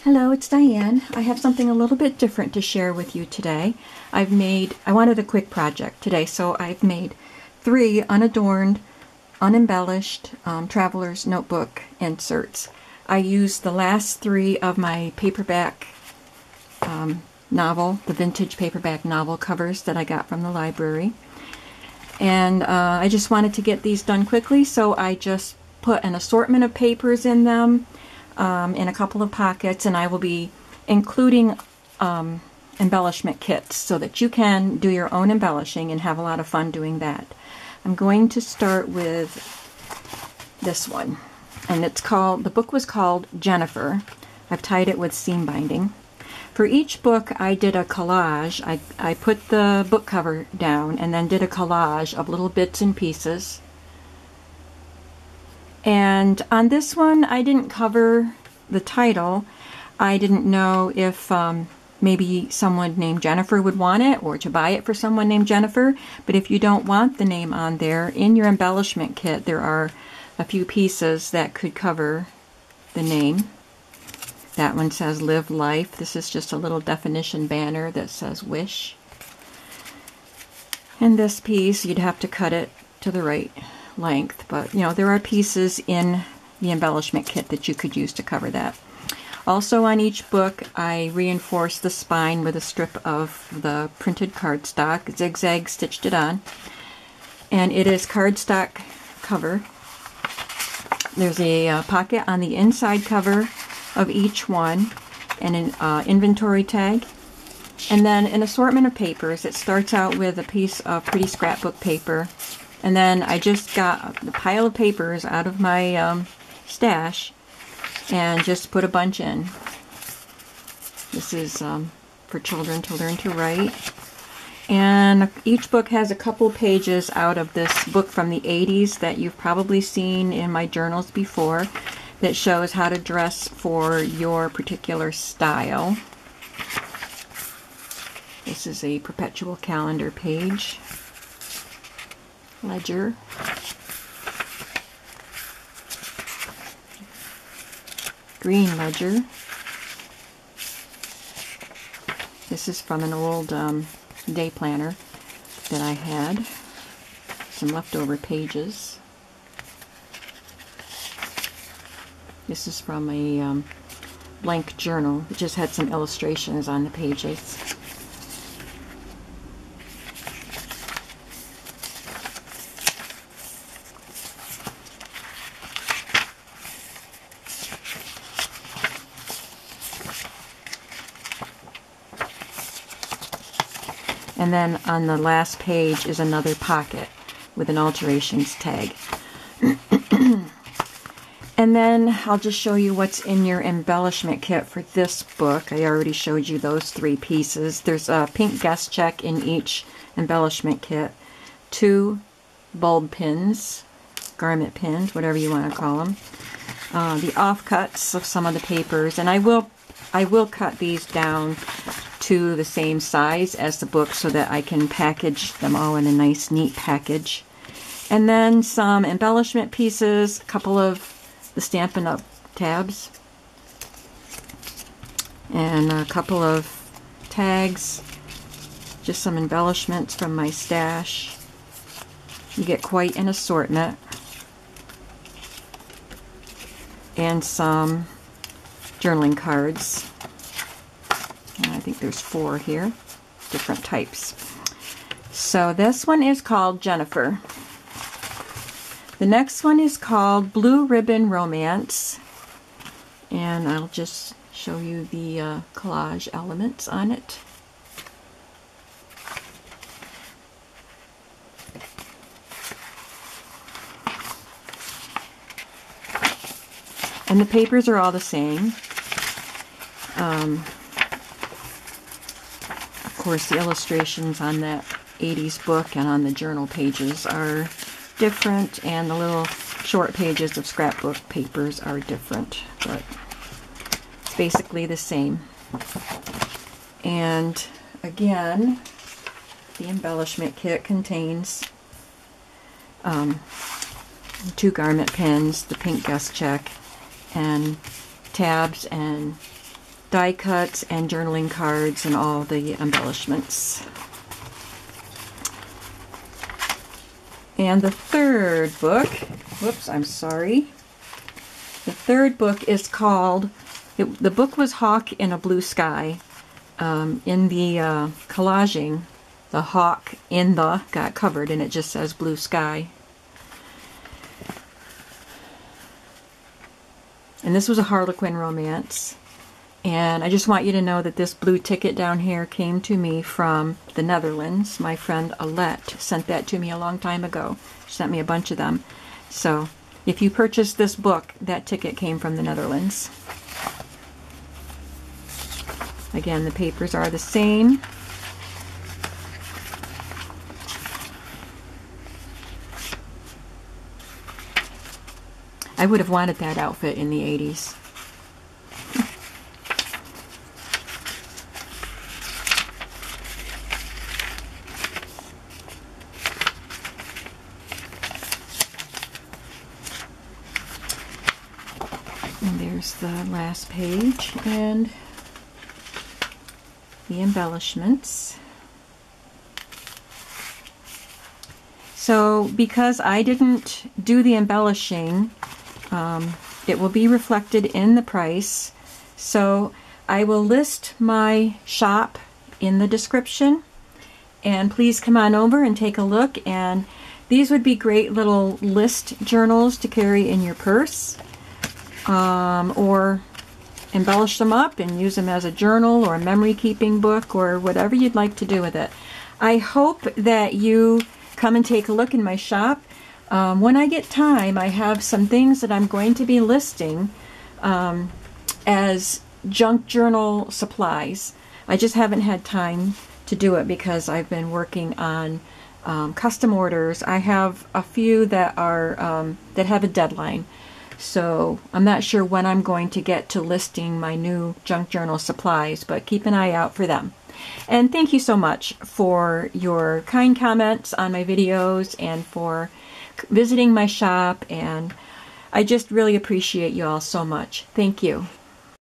Hello, it's Diane. I have something a little bit different to share with you today. I wanted a quick project today, so I've made 3 unadorned, unembellished traveler's notebook inserts. I used the last 3 of my paperback novel, the vintage paperback novel covers that I got from the library. And I just wanted to get these done quickly, so I just put an assortment of papers in them. In a couple of pockets, and I will be including embellishment kits so that you can do your own embellishing and have a lot of fun doing that. I'm going to start with this one, and the book was called Jennifer. I've tied it with seam binding. For each book I did a collage. I put the book cover down and then did a collage of little bits and pieces. And on this one, I didn't cover the title. I didn't know if maybe someone named Jennifer would want it, or to buy it for someone named Jennifer. But if you don't want the name on there, in your embellishment kit, there are a few pieces that could cover the name. That one says Live Life. This is just a little definition banner that says Wish. And this piece, you'd have to cut it to the right length, but you know, there are pieces in the embellishment kit that you could use to cover that. Also on each book I reinforced the spine with a strip of the printed cardstock, zigzag stitched it on, and it is cardstock cover. There's a pocket on the inside cover of each one and an inventory tag, and then an assortment of papers. It starts out with a piece of pretty scrapbook paper. And then I just got a pile of papers out of my stash and just put a bunch in. This is for children to learn to write. And each book has a couple pages out of this book from the 80s that you've probably seen in my journals before, that shows how to dress for your particular style. This is a perpetual calendar page. Ledger. Green ledger. This is from an old day planner that I had. Some leftover pages. This is from a blank journal. It just had some illustrations on the pages. And then on the last page is another pocket with an alterations tag. And then I'll just show you what's in your embellishment kit for this book. I already showed you those 3 pieces. There's a pink guest check in each embellishment kit, 2 bulb pins, garment pins, whatever you want to call them, the offcuts of some of the papers, and I will cut these down to the same size as the book so that I can package them all in a nice neat package. And then some embellishment pieces, a couple of the Stampin' Up! Tabs, and a couple of tags, just some embellishments from my stash. You get quite an assortment. And some journaling cards. And I think there's 4 here, different types. So this one is called Jennifer. The next one is called Blue Ribbon Romance. And I'll just show you the collage elements on it. And the papers are all the same. Of course, the illustrations on that 80s book and on the journal pages are different, and the little short pages of scrapbook papers are different, but it's basically the same. And again, the embellishment kit contains 2 garment pins, the pink guest check, and tabs and die cuts and journaling cards and all the embellishments. And the third book, whoops, I'm sorry. The third book is called, the book was Hawk in a Blue Sky. In the collaging, the hawk in the got covered and it just says blue sky. And this was a Harlequin romance. And I just want you to know that this blue ticket down here came to me from the Netherlands. My friend Alette sent that to me a long time ago. She sent me a bunch of them. So if you purchased this book, that ticket came from the Netherlands. Again, the papers are the same. I would have wanted that outfit in the 80s. And there's the last page and the embellishments. So because I didn't do the embellishing, it will be reflected in the price. So I will list my shop in the description, and please come on over and take a look. And these would be great little list journals to carry in your purse, or embellish them up and use them as a journal or a memory keeping book or whatever you'd like to do with it. I hope that you come and take a look in my shop. When I get time, I have some things that I'm going to be listing as junk journal supplies. I just haven't had time to do it because I've been working on custom orders. I have a few that are that have a deadline. So I'm not sure when I'm going to get to listing my new junk journal supplies, but keep an eye out for them. And thank you so much for your kind comments on my videos and for visiting my shop, and I just really appreciate you all so much. Thank you.